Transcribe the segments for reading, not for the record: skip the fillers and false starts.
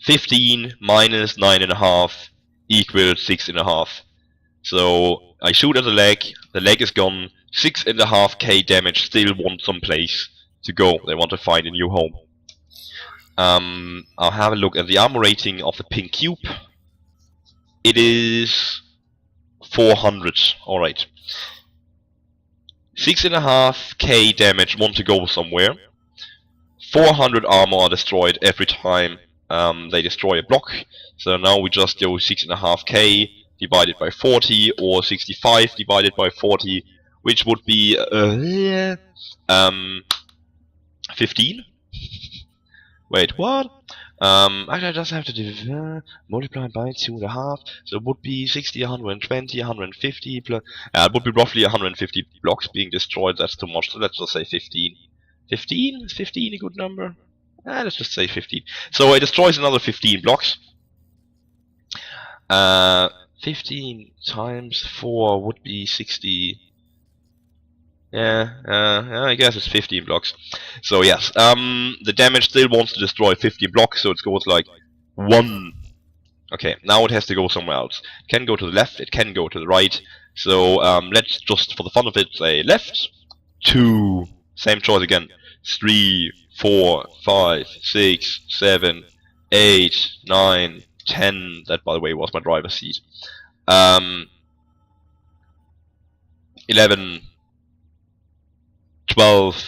15 minus 9.5 equals 6.5. So I shoot at the leg is gone, 6.5k damage, still want some place to go. They want to find a new home. I'll have a look at the armor rating of the pink cube. It is 400, alright. 6.5k damage, want to go somewhere. 400 armor are destroyed every time they destroy a block. So now we just go 6.5k divided by 40, or 65 divided by 40, which would be 15. Wait, what? Actually, I just have to multiply by 2.5, so it would be 60, 120, 150 plus. It would be roughly 150 blocks being destroyed. That's too much. So let's just say 15. 15? Is 15 a good number? Let's just say 15. So it destroys another 15 blocks. 15 times 4 would be 60. I guess it's 15 blocks. So yes, the damage still wants to destroy 15 blocks, so it goes like 1. Okay, now it has to go somewhere else. It can go to the left, it can go to the right. So let's just, for the fun of it, say left, 2, same choice again, 3, 4, 5, 6, 7, 8, 9, 10. That, by the way, was my driver's seat. 11, 12.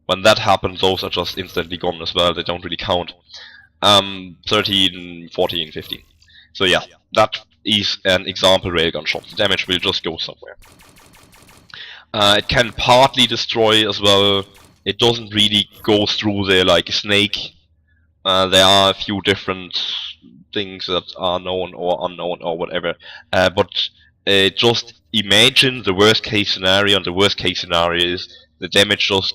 When that happens, those are just instantly gone as well. They don't really count. 13, 14, 15. So yeah, that is an example railgun shot. The damage will just go somewhere. It can partly destroy as well. It doesn't really go through there like a snake. There are a few different things that are known or unknown or whatever. But just imagine the worst case scenario, and the worst case scenario is the damage just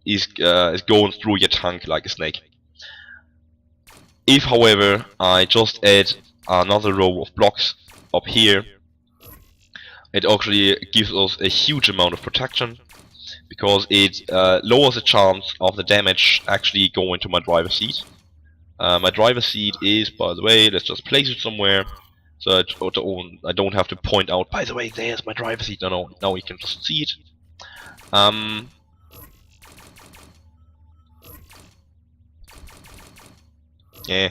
is going through your tank like a snake. If, however, I just add another row of blocks up here, it actually gives us a huge amount of protection, because it lowers the chance of the damage actually going to my driver's seat. My driver's seat is, by the way, let's just place it somewhere, so I don't have to point out, by the way, there's my driver's seat. No, now you can just see it. Yeah.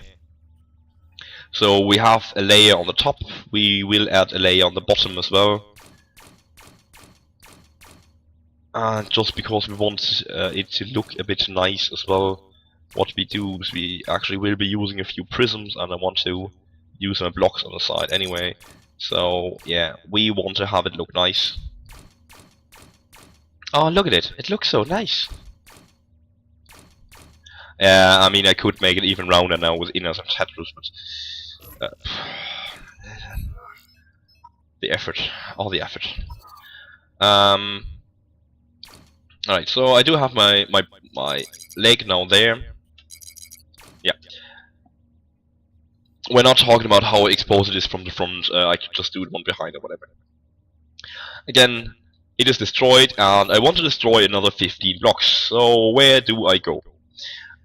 So we have a layer on the top, we will add a layer on the bottom as well. Just because we want it to look a bit nice as well. What we do is we actually will be using a few prisms, and I want to use my blocks on the side anyway. So yeah, we want to have it look nice. Oh, look at it! It looks so nice! I mean, I could make it even rounder now with inners and tattoos, but the effort, all the effort. Alright, so I do have my leg now there. Yeah. We're not talking about how exposed it is from the front. I could just do it one behind or whatever. Again, it is destroyed, and I want to destroy another 15 blocks. So where do I go?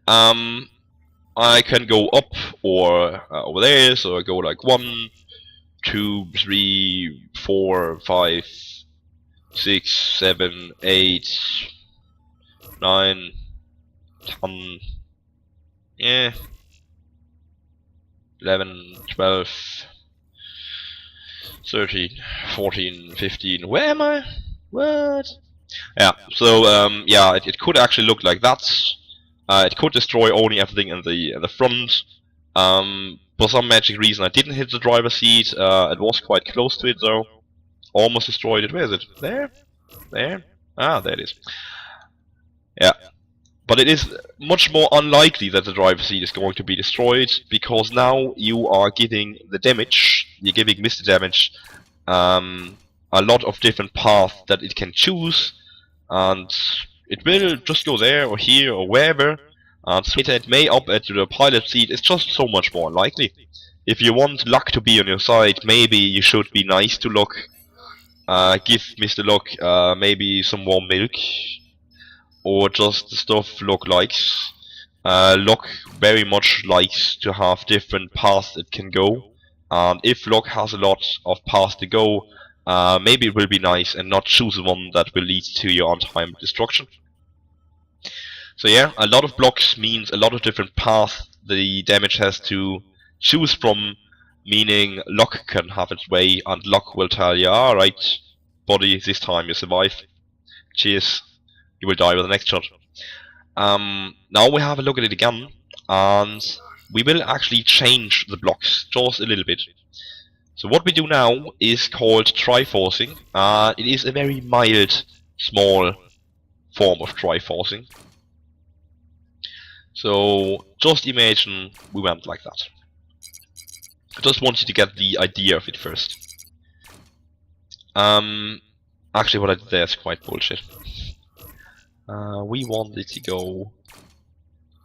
I can go up or over there, so I go like 1, 2, 3, 4, 5, 6, 7, 8, 9, 10, yeah, 11, 12, 13, 14, 15, where am I? What? Yeah, so yeah, it could actually look like that. It could destroy only everything in the front. For some magic reason I didn't hit the driver's seat. It was quite close to it though. Almost destroyed it. Where is it? There? There? Ah, there it is. Yeah. But it is much more unlikely that the driver's seat is going to be destroyed, because now you are giving the damage, you're giving Mr. Damage a lot of different paths that it can choose, and it will just go there or here or wherever, and so it may up to the pilot seat. It's just so much more unlikely. If you want luck to be on your side, maybe you should be nice to Luck. Give Mr. Luck maybe some warm milk, or just the stuff Luck likes. Lock very much likes to have different paths it can go, and if Lock has a lot of paths to go, maybe it will be nice and not choose one that will lead to your on-time destruction. So yeah, a lot of blocks means a lot of different paths the damage has to choose from, meaning Lock can have its way, and Lock will tell you, alright, buddy, this time you survive. Cheers, you will die with the next shot. Now we have a look at it again, and we will actually change the blocks just a little bit. So what we do now is called Triforcing. It is a very mild, small form of Triforcing. So just imagine we went like that. I just want you to get the idea of it first. Actually what I did there is quite bullshit. We want it to go...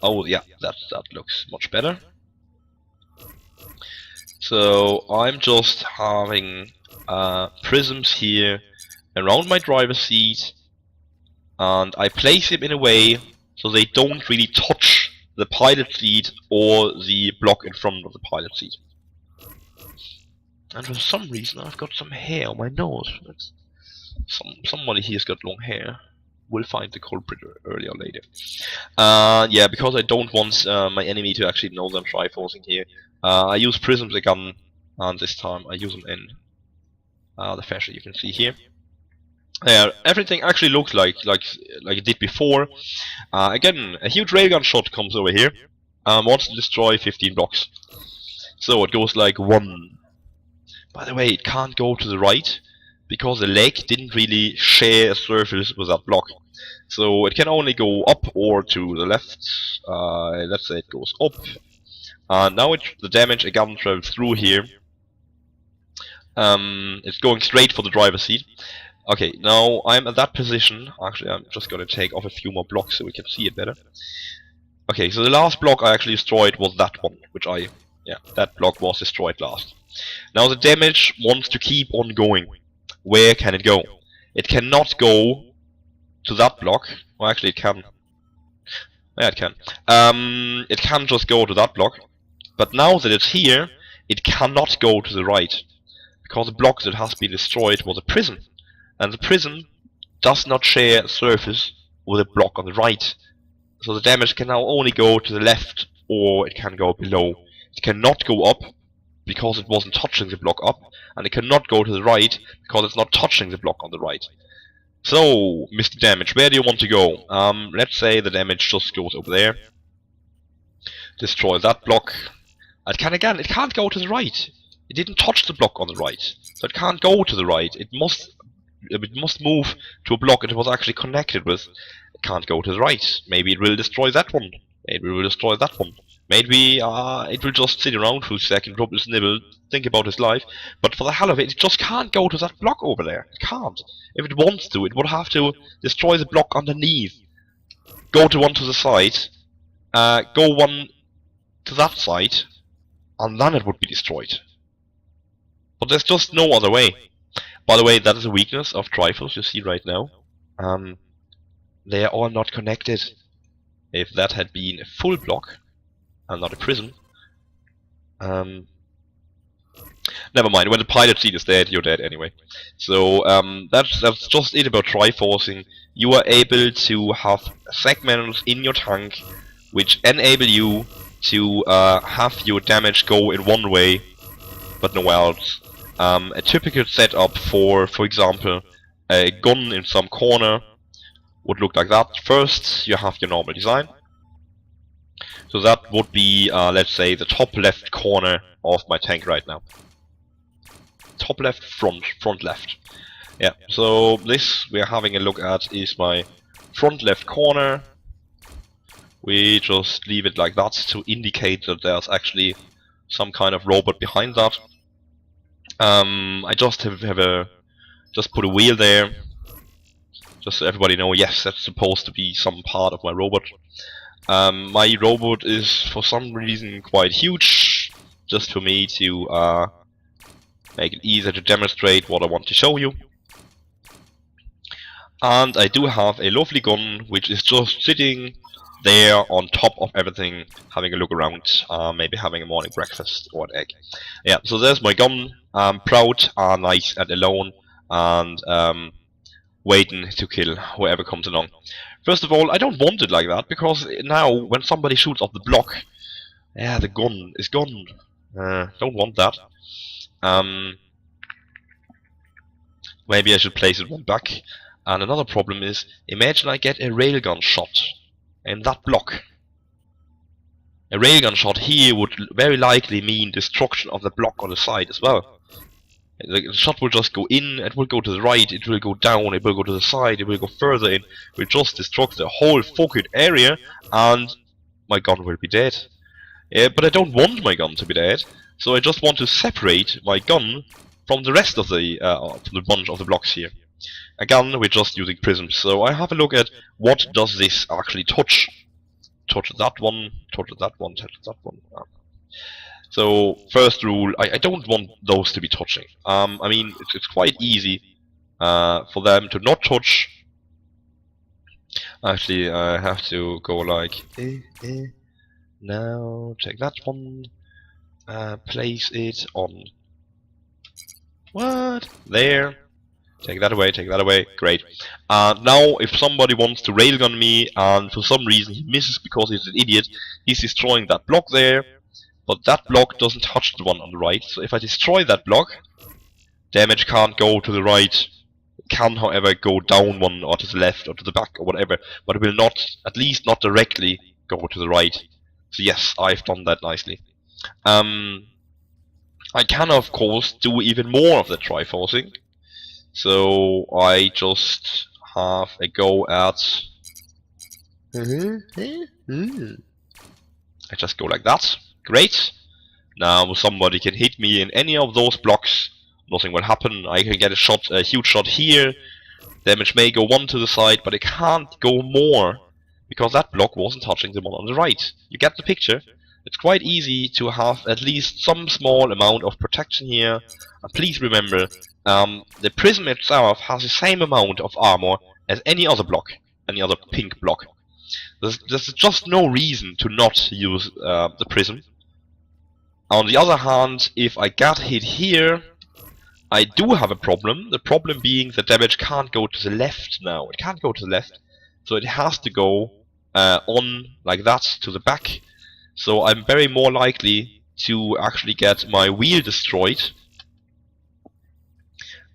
Oh yeah, that looks much better. So I'm just having prisms here around my driver's seat, and I place them in a way so they don't really touch the pilot seat or the block in front of the pilot seat. And for some reason I've got some hair on my nose. Somebody here's got long hair. We'll find the culprit earlier or later. Yeah, because I don't want my enemy to actually know that I'm Triforcing here, I use prisms again, and this time I use them in the fashion you can see here. Everything actually looks like it did before. Again, a huge railgun shot comes over here. Wants to destroy 15 blocks. So it goes like 1. By the way, it can't go to the right, because the leg didn't really share a surface with that block. So it can only go up or to the left. Let's say it goes up. Now the damage again travels through here. It's going straight for the driver's seat. Okay, now I'm at that position. Actually, I'm just gonna take off a few more blocks so we can see it better. Okay, so the last block I actually destroyed was that one, that block was destroyed last. Now the damage wants to keep on going. Where can it go? It cannot go to that block. Well, actually it can. Yeah, it can. It can just go to that block. But now that it's here, it cannot go to the right. Because the block that has been destroyed was a prism. And the prism does not share a surface with a block on the right. So the damage can now only go to the left, or it can go below. It cannot go up, because it wasn't touching the block up, and it cannot go to the right, because it's not touching the block on the right. So, Mr. Damage, where do you want to go? Let's say the damage just goes over there. Destroy that block. It can't go to the right. It didn't touch the block on the right, so it can't go to the right. It must move to a block it was actually connected with. It can't go to the right. Maybe it will destroy that one. Maybe it will destroy that one. Maybe it will just sit around for a second, rub his nibble, think about his life, but for the hell of it, it just can't go to that block over there. It can't. If it wants to, it would have to destroy the block underneath. Go to one to the side, go one to that side, and then it would be destroyed. But there's just no other way. By the way, that is a weakness of trifles you see right now. They are all not connected. If that had been a full block, and not a prism, never mind, when the pilot seat is dead, you're dead anyway. So that's just it about Triforcing. You are able to have segments in your tank which enable you to have your damage go in one way, but nowhere else. A typical setup for example, a gun in some corner would look like that. First, you have your normal design. So that would be, let's say, the top left corner of my tank right now. Top left, front left. Yeah, so this we are having a look at is my front left corner. We just leave it like that to indicate that there's actually some kind of robot behind that. I just just put a wheel there, just so everybody know, yes, that's supposed to be some part of my robot. My robot is for some reason quite huge, just for me to make it easier to demonstrate what I want to show you. And I do have a lovely gun which is just sitting there on top of everything, having a look around, maybe having a morning breakfast or an egg. Yeah, so there's my gun. I'm proud, nice and alone, and waiting to kill whoever comes along. First of all, I don't want it like that, because now when somebody shoots off the block, yeah, the gun is gone. Don't want that. Maybe I should place it one back. And another problem is, imagine I get a railgun shot in that block. A railgun shot here would very likely mean destruction of the block on the side as well. The shot will just go in, it will go to the right, it will go down, it will go to the side, it will go further in. It will just destruct the whole fucking area, and my gun will be dead. Yeah, but I don't want my gun to be dead, so I just want to separate my gun from the rest of the bunch of the blocks here. Again, we're just using prisms, so I have a look at what does this actually touch. Touch that one, touch that one, touch that one. So, first rule, I don't want those to be touching. I mean, it's quite easy for them to not touch. Actually, I have to go like... Now, take that one, place it on... What? There. Take that away, great. Now, if somebody wants to railgun me, and for some reason he misses because he's an idiot, he's destroying that block there, but that block doesn't touch the one on the right, so if I destroy that block, damage can't go to the right, it can however go down one, or to the left, or to the back, or whatever, but it will not, at least not directly, go to the right. So yes, I've done that nicely. I can of course do even more of the triforcing. So I just have a go at... I just go like that. Great. Now somebody can hit me in any of those blocks. Nothing will happen. I can get a huge shot here. Damage may go one to the side, but it can't go more, because that block wasn't touching the one on the right. You get the picture? It's quite easy to have at least some small amount of protection here. And please remember, the prism itself has the same amount of armor as any other block, any other pink block. There's just no reason to not use the prism. On the other hand, if I get hit here, I do have a problem. The problem being the damage can't go to the left now. It can't go to the left, so it has to go on like that to the back. So I'm very more likely to actually get my wheel destroyed,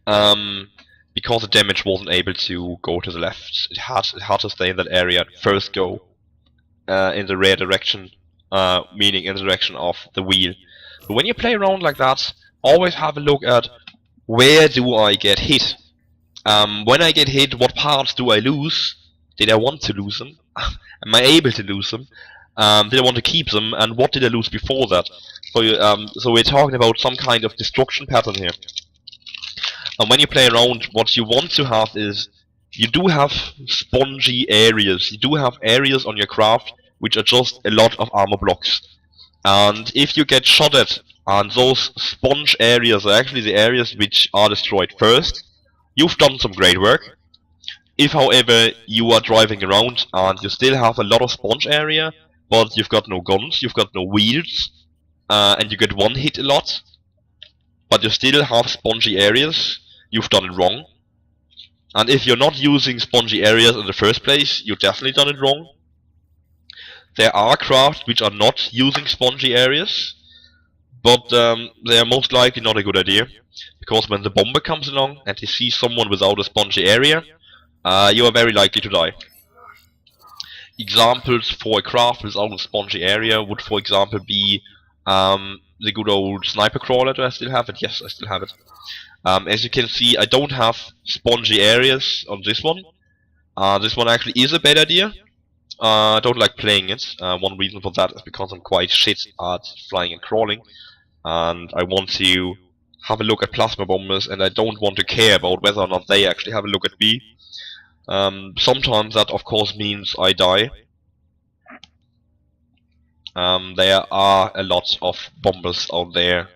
because the damage wasn't able to go to the left. It had to stay in that area and first go in the rear direction, meaning in the direction of the wheel. But when you play around like that, always have a look at where do I get hit. When I get hit, what parts do I lose? Did I want to lose them? Am I able to lose them? Did I want to keep them? And what did I lose before that? So we're talking about some kind of destruction pattern here. And when you play around, what you want to have is, you do have spongy areas. You do have areas on your craft which are just a lot of armor blocks. And if you get shot at, and those sponge areas are actually the areas which are destroyed first, you've done some great work. If, however, you are driving around and you still have a lot of sponge area, but you've got no guns, you've got no wheels, and you get one hit a lot, but you still have spongy areas, you've done it wrong. And if you're not using spongy areas in the first place, you've definitely done it wrong. There are crafts which are not using spongy areas, but they are most likely not a good idea, because when the bomber comes along and he sees someone without a spongy area, you are very likely to die. Examples for a craft without a spongy area would, for example, be the good old sniper crawler. Do I still have it? Yes, I still have it. As you can see, I don't have spongy areas on this one. This one actually is a bad idea. I don't like playing it. One reason for that is because I'm quite shit at flying and crawling, and I want to have a look at plasma bombers, and I don't want to care about whether or not they actually have a look at me. Sometimes that of course means I die. There are a lot of bombers out there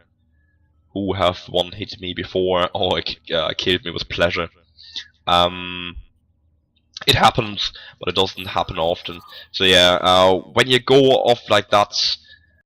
who have one hit me before or killed me with pleasure. It happens, but it doesn't happen often. So yeah, when you go off like that,